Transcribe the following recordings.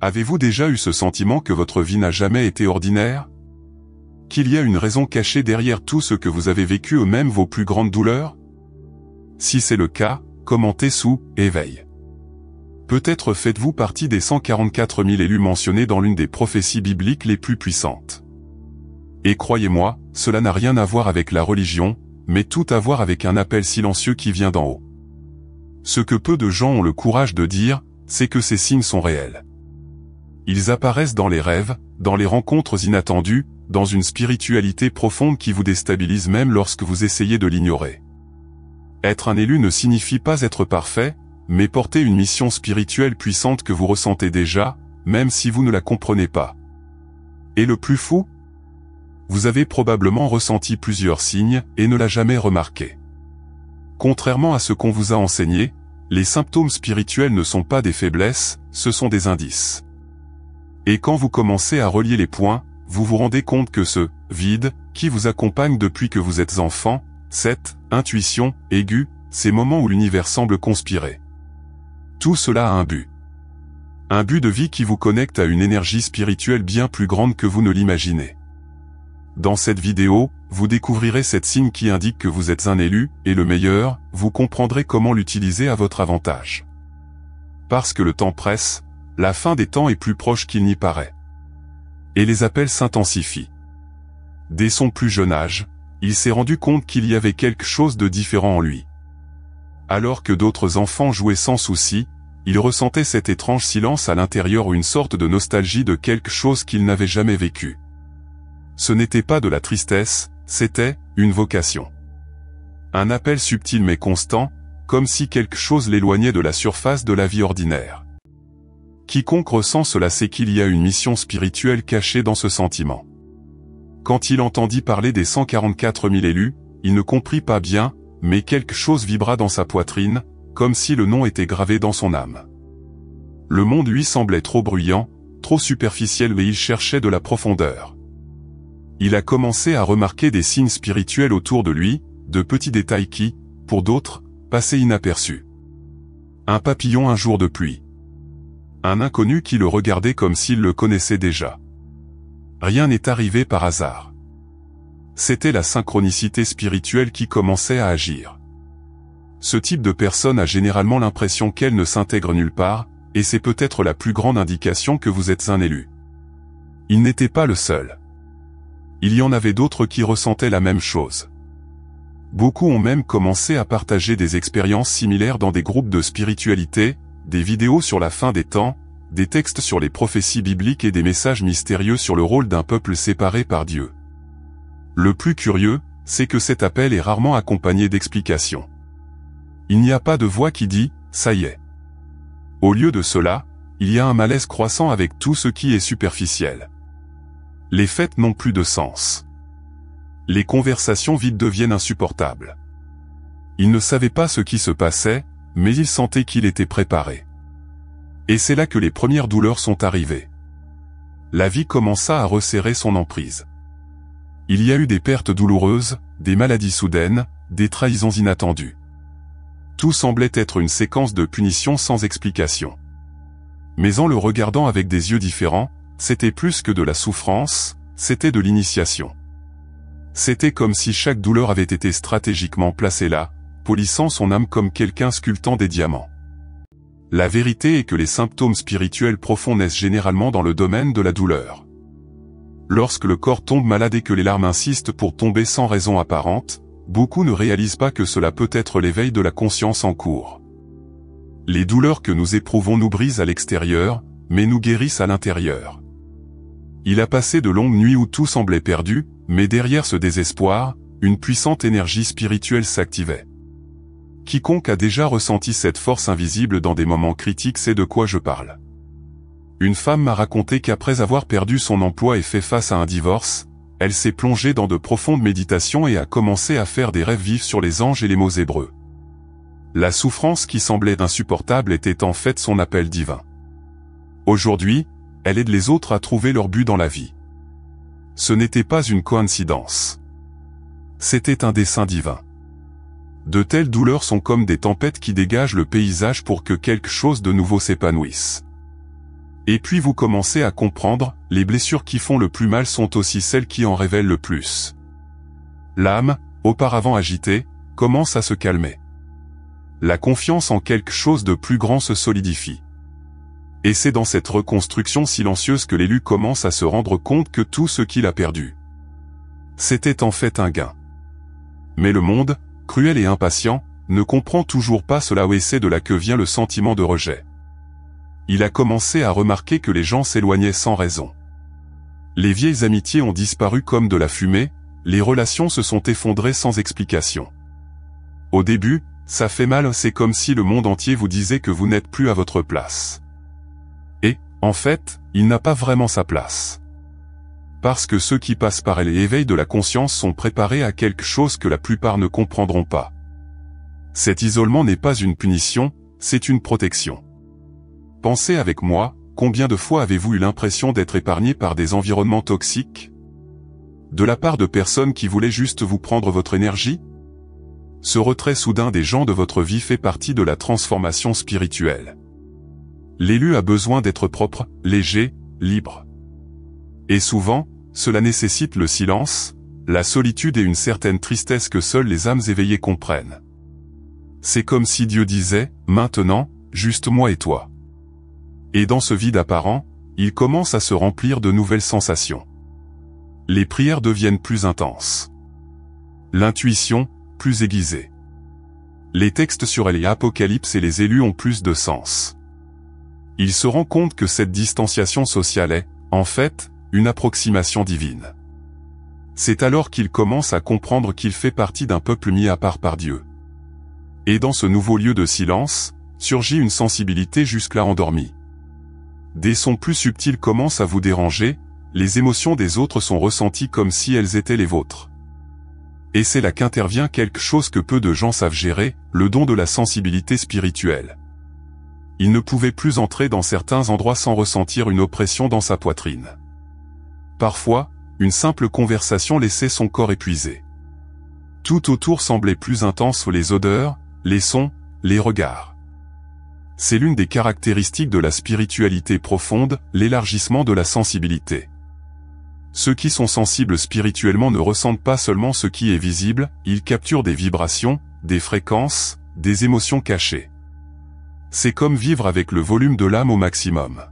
Avez-vous déjà eu ce sentiment que votre vie n'a jamais été ordinaire? Qu'il y a une raison cachée derrière tout ce que vous avez vécu, ou même vos plus grandes douleurs? Si c'est le cas, commentez sous « Éveil ». Peut-être faites-vous partie des 144 000 élus mentionnés dans l'une des prophéties bibliques les plus puissantes. Et croyez-moi, cela n'a rien à voir avec la religion, mais tout à voir avec un appel silencieux qui vient d'en haut. Ce que peu de gens ont le courage de dire, c'est que ces signes sont réels. Ils apparaissent dans les rêves, dans les rencontres inattendues, dans une spiritualité profonde qui vous déstabilise même lorsque vous essayez de l'ignorer. Être un élu ne signifie pas être parfait, mais porter une mission spirituelle puissante que vous ressentez déjà, même si vous ne la comprenez pas. Et le plus fou? Vous avez probablement ressenti plusieurs signes et ne l'a jamais remarqué. Contrairement à ce qu'on vous a enseigné, les symptômes spirituels ne sont pas des faiblesses, ce sont des indices. Et quand vous commencez à relier les points, vous vous rendez compte que ce « vide » qui vous accompagne depuis que vous êtes enfant, cette « intuition » aiguë, ces moments où l'univers semble conspirer. Tout cela a un but. Un but de vie qui vous connecte à une énergie spirituelle bien plus grande que vous ne l'imaginez. Dans cette vidéo, vous découvrirez cette signe qui indique que vous êtes un élu, et le meilleur, vous comprendrez comment l'utiliser à votre avantage. Parce que le temps presse, la fin des temps est plus proche qu'il n'y paraît. Et les appels s'intensifient. Dès son plus jeune âge, il s'est rendu compte qu'il y avait quelque chose de différent en lui. Alors que d'autres enfants jouaient sans souci, il ressentait cet étrange silence à l'intérieur ou une sorte de nostalgie de quelque chose qu'il n'avait jamais vécu. Ce n'était pas de la tristesse, c'était une vocation. Un appel subtil mais constant, comme si quelque chose l'éloignait de la surface de la vie ordinaire. Quiconque ressent cela sait qu'il y a une mission spirituelle cachée dans ce sentiment. Quand il entendit parler des 144 000 élus, il ne comprit pas bien, mais quelque chose vibra dans sa poitrine, comme si le nom était gravé dans son âme. Le monde lui semblait trop bruyant, trop superficiel, mais il cherchait de la profondeur. Il a commencé à remarquer des signes spirituels autour de lui, de petits détails qui, pour d'autres, passaient inaperçus. Un papillon un jour de pluie. Un inconnu qui le regardait comme s'il le connaissait déjà. Rien n'est arrivé par hasard. C'était la synchronicité spirituelle qui commençait à agir. Ce type de personne a généralement l'impression qu'elle ne s'intègre nulle part, et c'est peut-être la plus grande indication que vous êtes un élu. Il n'était pas le seul. Il y en avait d'autres qui ressentaient la même chose. Beaucoup ont même commencé à partager des expériences similaires dans des groupes de spiritualité, des vidéos sur la fin des temps, des textes sur les prophéties bibliques et des messages mystérieux sur le rôle d'un peuple séparé par Dieu. Le plus curieux, c'est que cet appel est rarement accompagné d'explications. Il n'y a pas de voix qui dit « ça y est ». Au lieu de cela, il y a un malaise croissant avec tout ce qui est superficiel. Les fêtes n'ont plus de sens. Les conversations vides deviennent insupportables. Il ne savait pas ce qui se passait, mais il sentait qu'il était préparé. Et c'est là que les premières douleurs sont arrivées. La vie commença à resserrer son emprise. Il y a eu des pertes douloureuses, des maladies soudaines, des trahisons inattendues. Tout semblait être une séquence de punitions sans explication. Mais en le regardant avec des yeux différents, c'était plus que de la souffrance, c'était de l'initiation. C'était comme si chaque douleur avait été stratégiquement placée là, polissant son âme comme quelqu'un sculptant des diamants. La vérité est que les symptômes spirituels profonds naissent généralement dans le domaine de la douleur. Lorsque le corps tombe malade et que les larmes insistent pour tomber sans raison apparente, beaucoup ne réalisent pas que cela peut être l'éveil de la conscience en cours. Les douleurs que nous éprouvons nous brisent à l'extérieur, mais nous guérissent à l'intérieur. Il a passé de longues nuits où tout semblait perdu, mais derrière ce désespoir, une puissante énergie spirituelle s'activait. Quiconque a déjà ressenti cette force invisible dans des moments critiques sait de quoi je parle. Une femme m'a raconté qu'après avoir perdu son emploi et fait face à un divorce, elle s'est plongée dans de profondes méditations et a commencé à faire des rêves vifs sur les anges et les mots hébreux. La souffrance qui semblait insupportable était en fait son appel divin. Aujourd'hui, elle aide les autres à trouver leur but dans la vie. Ce n'était pas une coïncidence. C'était un dessein divin. De telles douleurs sont comme des tempêtes qui dégagent le paysage pour que quelque chose de nouveau s'épanouisse. Et puis vous commencez à comprendre, les blessures qui font le plus mal sont aussi celles qui en révèlent le plus. L'âme, auparavant agitée, commence à se calmer. La confiance en quelque chose de plus grand se solidifie. Et c'est dans cette reconstruction silencieuse que l'élu commence à se rendre compte que tout ce qu'il a perdu, c'était en fait un gain. Mais le monde, cruel et impatient, ne comprend toujours pas cela et c'est de là que vient le sentiment de rejet. Il a commencé à remarquer que les gens s'éloignaient sans raison. Les vieilles amitiés ont disparu comme de la fumée, les relations se sont effondrées sans explication. Au début, ça fait mal, c'est comme si le monde entier vous disait que vous n'êtes plus à votre place. Et, en fait, il n'a pas vraiment sa place. Parce que ceux qui passent par l'éveil de la conscience sont préparés à quelque chose que la plupart ne comprendront pas. Cet isolement n'est pas une punition, c'est une protection. Pensez avec moi, combien de fois avez-vous eu l'impression d'être épargné par des environnements toxiques? De la part de personnes qui voulaient juste vous prendre votre énergie? Ce retrait soudain des gens de votre vie fait partie de la transformation spirituelle. L'élu a besoin d'être propre, léger, libre. Et souvent, cela nécessite le silence, la solitude et une certaine tristesse que seules les âmes éveillées comprennent. C'est comme si Dieu disait, maintenant, juste moi et toi. Et dans ce vide apparent, il commence à se remplir de nouvelles sensations. Les prières deviennent plus intenses. L'intuition, plus aiguisée. Les textes sur les Apocalypse et les élus ont plus de sens. Il se rend compte que cette distanciation sociale est, en fait, une approximation divine. C'est alors qu'il commence à comprendre qu'il fait partie d'un peuple mis à part par Dieu. Et dans ce nouveau lieu de silence, surgit une sensibilité jusque-là endormie. Des sons plus subtils commencent à vous déranger, les émotions des autres sont ressenties comme si elles étaient les vôtres. Et c'est là qu'intervient quelque chose que peu de gens savent gérer, le don de la sensibilité spirituelle. Il ne pouvait plus entrer dans certains endroits sans ressentir une oppression dans sa poitrine. Parfois, une simple conversation laissait son corps épuisé. Tout autour semblait plus intense, les odeurs, les sons, les regards. C'est l'une des caractéristiques de la spiritualité profonde, l'élargissement de la sensibilité. Ceux qui sont sensibles spirituellement ne ressentent pas seulement ce qui est visible, ils capturent des vibrations, des fréquences, des émotions cachées. C'est comme vivre avec le volume de l'âme au maximum.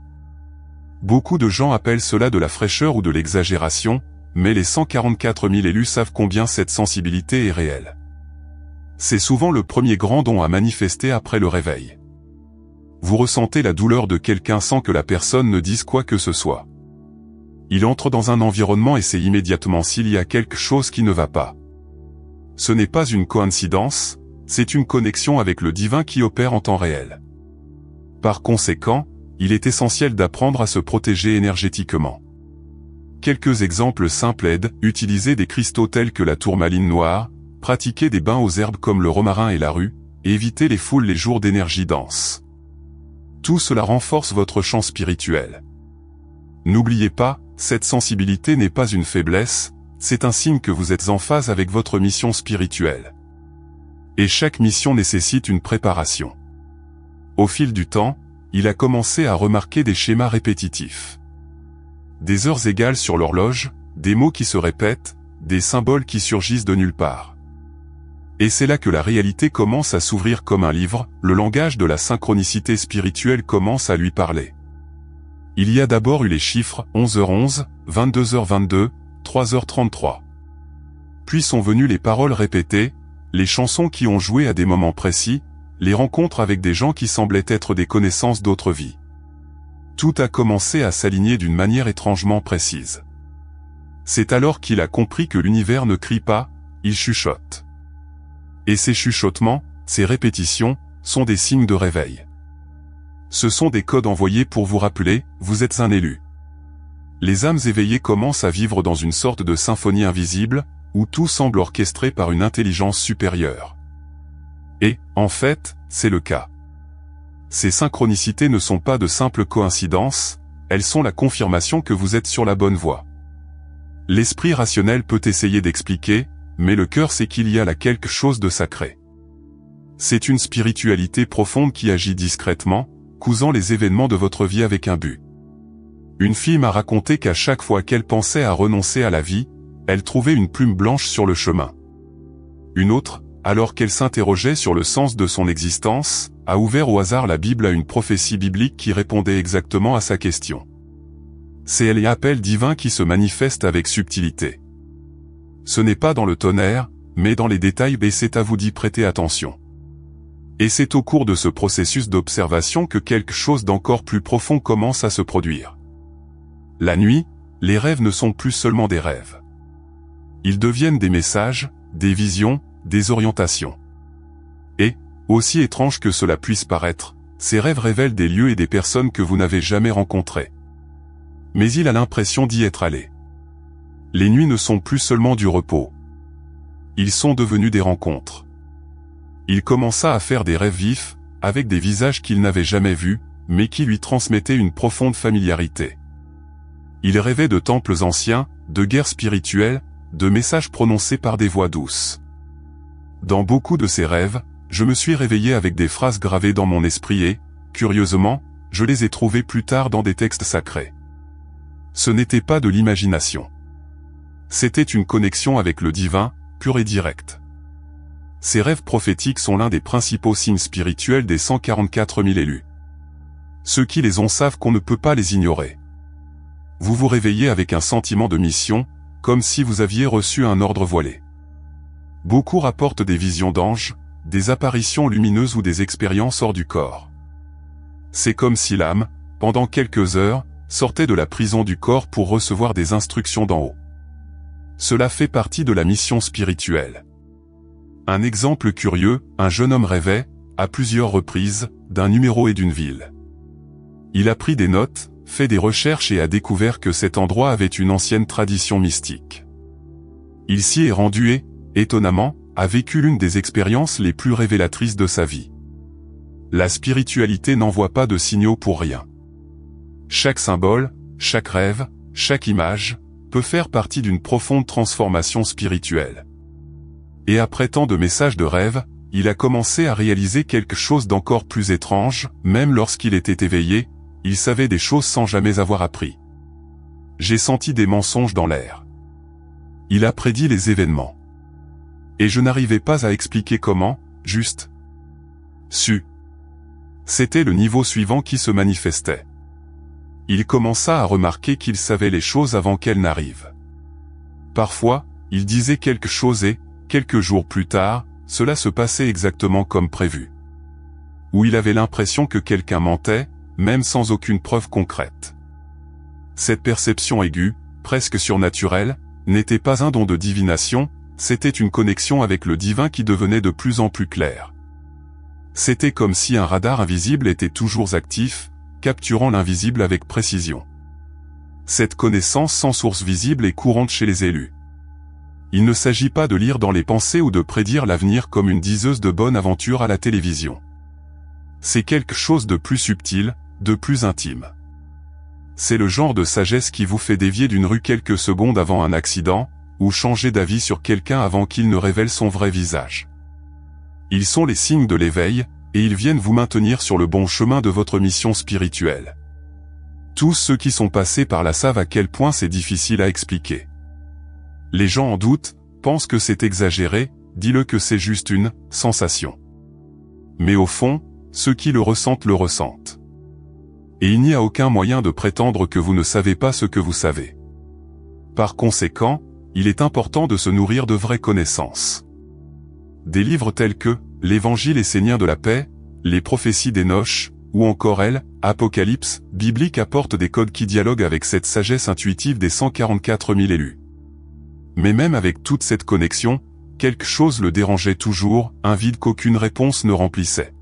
Beaucoup de gens appellent cela de la fraîcheur ou de l'exagération, mais les 144 000 élus savent combien cette sensibilité est réelle. C'est souvent le premier grand don à manifester après le réveil. Vous ressentez la douleur de quelqu'un sans que la personne ne dise quoi que ce soit. Il entre dans un environnement et sait immédiatement s'il y a quelque chose qui ne va pas. Ce n'est pas une coïncidence, c'est une connexion avec le divin qui opère en temps réel. Par conséquent, il est essentiel d'apprendre à se protéger énergétiquement. Quelques exemples simples aident, utiliser des cristaux tels que la tourmaline noire, pratiquer des bains aux herbes comme le romarin et la rue, et éviter les foules les jours d'énergie dense. Tout cela renforce votre champ spirituel. N'oubliez pas, cette sensibilité n'est pas une faiblesse, c'est un signe que vous êtes en phase avec votre mission spirituelle. Et chaque mission nécessite une préparation. Au fil du temps, il a commencé à remarquer des schémas répétitifs. Des heures égales sur l'horloge, des mots qui se répètent, des symboles qui surgissent de nulle part. Et c'est là que la réalité commence à s'ouvrir comme un livre, le langage de la synchronicité spirituelle commence à lui parler. Il y a d'abord eu les chiffres 11h11, 22h22, 3h33. Puis sont venues les paroles répétées, les chansons qui ont joué à des moments précis, les rencontres avec des gens qui semblaient être des connaissances d'autres vies. Tout a commencé à s'aligner d'une manière étrangement précise. C'est alors qu'il a compris que l'univers ne crie pas, il chuchote. Et ces chuchotements, ces répétitions, sont des signes de réveil. Ce sont des codes envoyés pour vous rappeler, vous êtes un élu. Les âmes éveillées commencent à vivre dans une sorte de symphonie invisible, où tout semble orchestré par une intelligence supérieure. Et, en fait, c'est le cas. Ces synchronicités ne sont pas de simples coïncidences, elles sont la confirmation que vous êtes sur la bonne voie. L'esprit rationnel peut essayer d'expliquer, mais le cœur sait qu'il y a là quelque chose de sacré. C'est une spiritualité profonde qui agit discrètement, cousant les événements de votre vie avec un but. Une fille m'a raconté qu'à chaque fois qu'elle pensait à renoncer à la vie, elle trouvait une plume blanche sur le chemin. Une autre, alors qu'elle s'interrogeait sur le sens de son existence, a ouvert au hasard la Bible à une prophétie biblique qui répondait exactement à sa question. C'est l'appel divin qui se manifeste avec subtilité. Ce n'est pas dans le tonnerre, mais dans les détails, et c'est à vous d'y prêter attention. Et c'est au cours de ce processus d'observation que quelque chose d'encore plus profond commence à se produire. La nuit, les rêves ne sont plus seulement des rêves. Ils deviennent des messages, des visions, des orientations. Et, aussi étrange que cela puisse paraître, ces rêves révèlent des lieux et des personnes que vous n'avez jamais rencontrés. Mais il a l'impression d'y être allé. Les nuits ne sont plus seulement du repos. Ils sont devenus des rencontres. Il commença à faire des rêves vifs, avec des visages qu'il n'avait jamais vus, mais qui lui transmettaient une profonde familiarité. Il rêvait de temples anciens, de guerres spirituelles, de messages prononcés par des voix douces. Dans beaucoup de ces rêves, je me suis réveillé avec des phrases gravées dans mon esprit et, curieusement, je les ai trouvées plus tard dans des textes sacrés. Ce n'était pas de l'imagination. C'était une connexion avec le divin, pure et directe. Ces rêves prophétiques sont l'un des principaux signes spirituels des 144 000 élus. Ceux qui les ont savent qu'on ne peut pas les ignorer. Vous vous réveillez avec un sentiment de mission, comme si vous aviez reçu un ordre voilé. Beaucoup rapportent des visions d'anges, des apparitions lumineuses ou des expériences hors du corps. C'est comme si l'âme, pendant quelques heures, sortait de la prison du corps pour recevoir des instructions d'en haut. Cela fait partie de la mission spirituelle. Un exemple curieux, un jeune homme rêvait, à plusieurs reprises, d'un numéro et d'une ville. Il a pris des notes, fait des recherches et a découvert que cet endroit avait une ancienne tradition mystique. Il s'y est rendu et, étonnamment, a vécu l'une des expériences les plus révélatrices de sa vie. La spiritualité n'envoie pas de signaux pour rien. Chaque symbole, chaque rêve, chaque image, peut faire partie d'une profonde transformation spirituelle. Et après tant de messages de rêve, il a commencé à réaliser quelque chose d'encore plus étrange, même lorsqu'il était éveillé, il savait des choses sans jamais avoir appris. J'ai senti des mensonges dans l'air. Il a prédit les événements. Et je n'arrivais pas à expliquer comment, juste. C'était le niveau suivant qui se manifestait. Il commença à remarquer qu'il savait les choses avant qu'elles n'arrivent. Parfois, il disait quelque chose et, quelques jours plus tard, cela se passait exactement comme prévu. Ou il avait l'impression que quelqu'un mentait, même sans aucune preuve concrète. Cette perception aiguë, presque surnaturelle, n'était pas un don de divination, c'était une connexion avec le divin qui devenait de plus en plus claire. C'était comme si un radar invisible était toujours actif, capturant l'invisible avec précision. Cette connaissance sans source visible est courante chez les élus. Il ne s'agit pas de lire dans les pensées ou de prédire l'avenir comme une diseuse de bonne aventure à la télévision. C'est quelque chose de plus subtil, de plus intime. C'est le genre de sagesse qui vous fait dévier d'une rue quelques secondes avant un accident, ou changer d'avis sur quelqu'un avant qu'il ne révèle son vrai visage. Ils sont les signes de l'éveil, et ils viennent vous maintenir sur le bon chemin de votre mission spirituelle. Tous ceux qui sont passés par là savent à quel point c'est difficile à expliquer. Les gens en doutent, pensent que c'est exagéré, dis-le que c'est juste une sensation. Mais au fond, ceux qui le ressentent. Et il n'y a aucun moyen de prétendre que vous ne savez pas ce que vous savez. Par conséquent, il est important de se nourrir de vraies connaissances. Des livres tels que l'Évangile et Seigneur de la paix, les prophéties d'Enoch, ou encore Apocalypse, biblique apportent des codes qui dialoguent avec cette sagesse intuitive des 144 000 élus. Mais même avec toute cette connexion, quelque chose le dérangeait toujours, un vide qu'aucune réponse ne remplissait.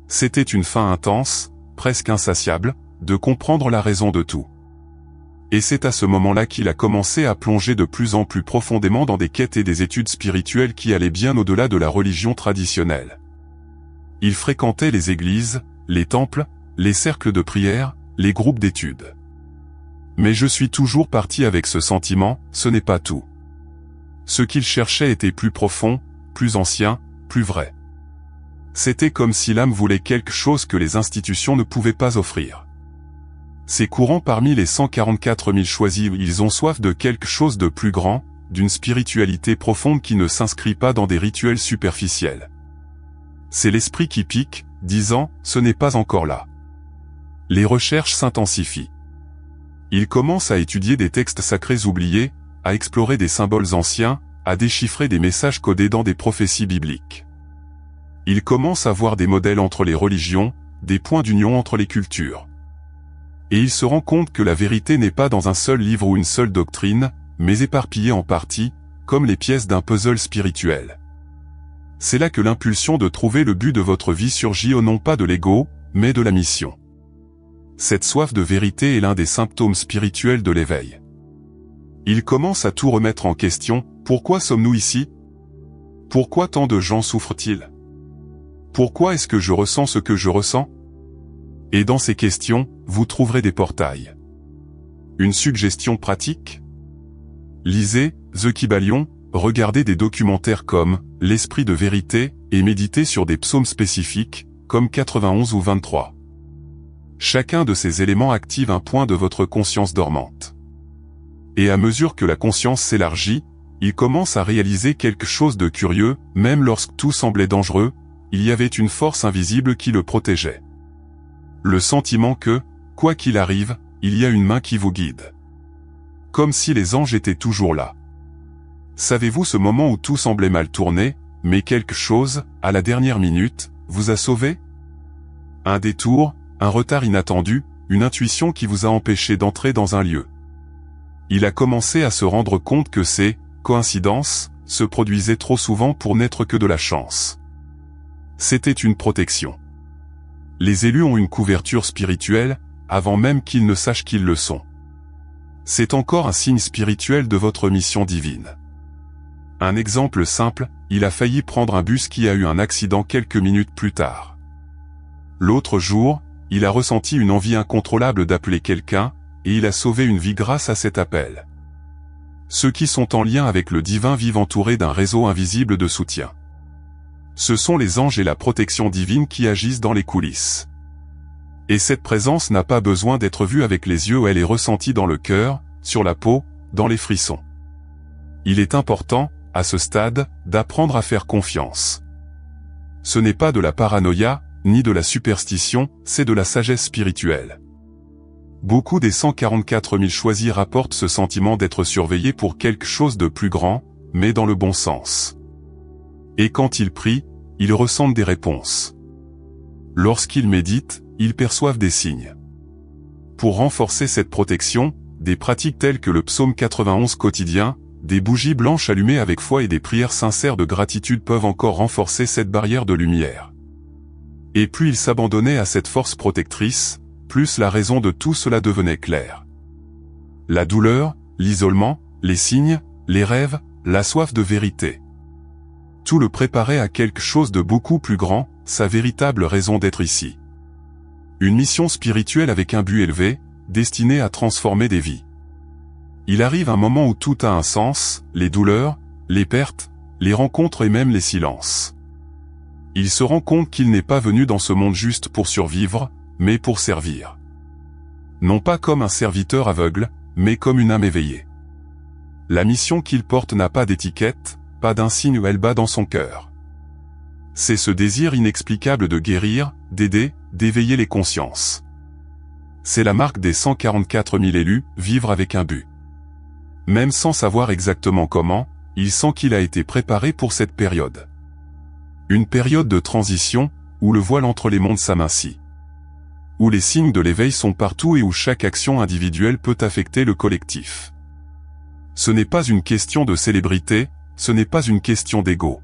C'était une faim intense, presque insatiable, de comprendre la raison de tout. Et c'est à ce moment-là qu'il a commencé à plonger de plus en plus profondément dans des quêtes et des études spirituelles qui allaient bien au-delà de la religion traditionnelle. Il fréquentait les églises, les temples, les cercles de prière, les groupes d'études. Mais je suis toujours parti avec ce sentiment, ce n'est pas tout. Ce qu'il cherchait était plus profond, plus ancien, plus vrai. C'était comme si l'âme voulait quelque chose que les institutions ne pouvaient pas offrir. C'est courant parmi les 144 000 choisis, ils ont soif de quelque chose de plus grand, d'une spiritualité profonde qui ne s'inscrit pas dans des rituels superficiels. C'est l'esprit qui pique, disant « ce n'est pas encore là ». Les recherches s'intensifient. Ils commencent à étudier des textes sacrés oubliés, à explorer des symboles anciens, à déchiffrer des messages codés dans des prophéties bibliques. Ils commencent à voir des modèles entre les religions, des points d'union entre les cultures. Et ils se rendent compte que la vérité n'est pas dans un seul livre ou une seule doctrine, mais éparpillée en parties, comme les pièces d'un puzzle spirituel. C'est là que l'impulsion de trouver le but de votre vie surgit au non pas de l'ego, mais de la mission. Cette soif de vérité est l'un des symptômes spirituels de l'éveil. Il commence à tout remettre en question. Pourquoi sommes-nous ici? Pourquoi tant de gens souffrent-ils? Pourquoi est-ce que je ressens ce que je ressens? Et dans ces questions, vous trouverez des portails. Une suggestion pratique? Lisez The Kybalion, regardez des documentaires comme L'Esprit de vérité et méditez sur des psaumes spécifiques, comme 91 ou 23. Chacun de ces éléments active un point de votre conscience dormante. Et à mesure que la conscience s'élargit, il commence à réaliser quelque chose de curieux, même lorsque tout semblait dangereux, il y avait une force invisible qui le protégeait. Le sentiment que, quoi qu'il arrive, il y a une main qui vous guide. Comme si les anges étaient toujours là. Savez-vous ce moment où tout semblait mal tourner, mais quelque chose, à la dernière minute, vous a sauvé? Un détour, un retard inattendu, une intuition qui vous a empêché d'entrer dans un lieu. Il a commencé à se rendre compte que ces coïncidences se produisaient trop souvent pour n'être que de la chance. C'était une protection. Les élus ont une couverture spirituelle, avant même qu'ils ne sachent qu'ils le sont. C'est encore un signe spirituel de votre mission divine. Un exemple simple, il a failli prendre un bus qui a eu un accident quelques minutes plus tard. L'autre jour, il a ressenti une envie incontrôlable d'appeler quelqu'un, et il a sauvé une vie grâce à cet appel. Ceux qui sont en lien avec le divin vivent entourés d'un réseau invisible de soutien. Ce sont les anges et la protection divine qui agissent dans les coulisses. Et cette présence n'a pas besoin d'être vue avec les yeux, elle est ressentie dans le cœur, sur la peau, dans les frissons. Il est important, à ce stade, d'apprendre à faire confiance. Ce n'est pas de la paranoïa, ni de la superstition, c'est de la sagesse spirituelle. Beaucoup des 144 000 choisis rapportent ce sentiment d'être surveillés pour quelque chose de plus grand, mais dans le bon sens. Et quand ils prient, ils ressentent des réponses. Lorsqu'ils méditent, ils perçoivent des signes. Pour renforcer cette protection, des pratiques telles que le psaume 91 quotidien, des bougies blanches allumées avec foi et des prières sincères de gratitude peuvent encore renforcer cette barrière de lumière. Et plus ils s'abandonnaient à cette force protectrice, plus la raison de tout cela devenait claire. La douleur, l'isolement, les signes, les rêves, la soif de vérité. Tout le préparait à quelque chose de beaucoup plus grand, sa véritable raison d'être ici. Une mission spirituelle avec un but élevé, destinée à transformer des vies. Il arrive un moment où tout a un sens, les douleurs, les pertes, les rencontres et même les silences. Il se rend compte qu'il n'est pas venu dans ce monde juste pour survivre, mais pour servir. Non pas comme un serviteur aveugle, mais comme une âme éveillée. La mission qu'il porte n'a pas d'étiquette, pas d'insigne où elle bat dans son cœur. C'est ce désir inexplicable de guérir, d'aider, d'éveiller les consciences. C'est la marque des 144 000 élus, vivre avec un but. Même sans savoir exactement comment, il sent qu'il a été préparé pour cette période. Une période de transition, où le voile entre les mondes s'amincit. Où les signes de l'éveil sont partout et où chaque action individuelle peut affecter le collectif. Ce n'est pas une question de célébrité, ce n'est pas une question d'ego.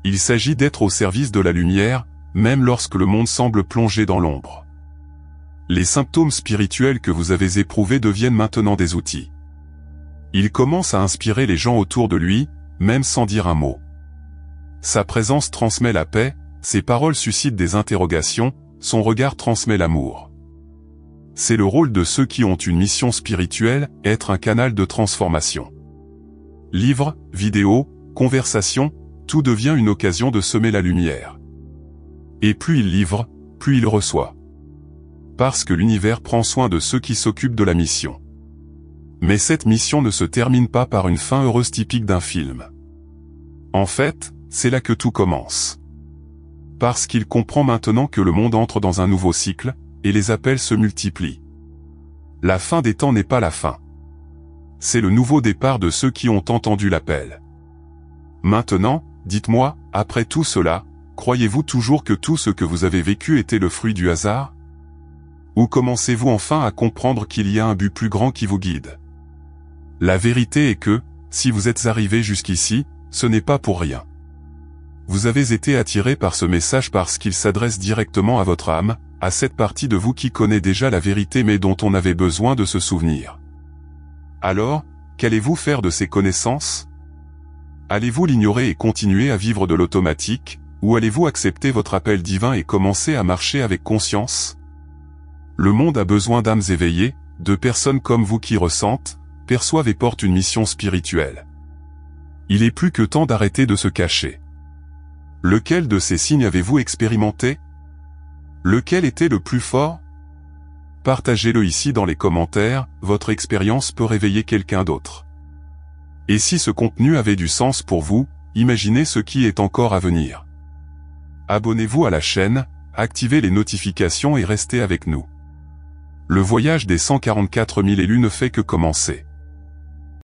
Il s'agit d'être au service de la lumière, même lorsque le monde semble plongé dans l'ombre. Les symptômes spirituels que vous avez éprouvés deviennent maintenant des outils. Il commence à inspirer les gens autour de lui, même sans dire un mot. Sa présence transmet la paix, ses paroles suscitent des interrogations, son regard transmet l'amour. C'est le rôle de ceux qui ont une mission spirituelle, être un canal de transformation. Livres, vidéos, conversations, tout devient une occasion de semer la lumière. Et plus il livre, plus il reçoit. parce que l'univers prend soin de ceux qui s'occupent de la mission. Mais cette mission ne se termine pas par une fin heureuse typique d'un film. En fait, c'est là que tout commence. Parce qu'il comprend maintenant que le monde entre dans un nouveau cycle, et les appels se multiplient. La fin des temps n'est pas la fin. C'est le nouveau départ de ceux qui ont entendu l'appel. Maintenant, dites-moi, après tout cela, croyez-vous toujours que tout ce que vous avez vécu était le fruit du hasard? Ou commencez-vous enfin à comprendre qu'il y a un but plus grand qui vous guide? La vérité est que, si vous êtes arrivé jusqu'ici, ce n'est pas pour rien. Vous avez été attiré par ce message parce qu'il s'adresse directement à votre âme, à cette partie de vous qui connaît déjà la vérité mais dont on avait besoin de se souvenir. Alors, qu'allez-vous faire de ces connaissances? Allez-vous l'ignorer et continuer à vivre de l'automatique, ou allez-vous accepter votre appel divin et commencer à marcher avec conscience? Le monde a besoin d'âmes éveillées, de personnes comme vous qui ressentent, perçoivent et portent une mission spirituelle. Il est plus que temps d'arrêter de se cacher. Lequel de ces signes avez-vous expérimenté? Lequel était le plus fort? Partagez-le ici dans les commentaires, votre expérience peut réveiller quelqu'un d'autre. Et si ce contenu avait du sens pour vous, imaginez ce qui est encore à venir. Abonnez-vous à la chaîne, activez les notifications et restez avec nous. Le voyage des 144 000 élus ne fait que commencer.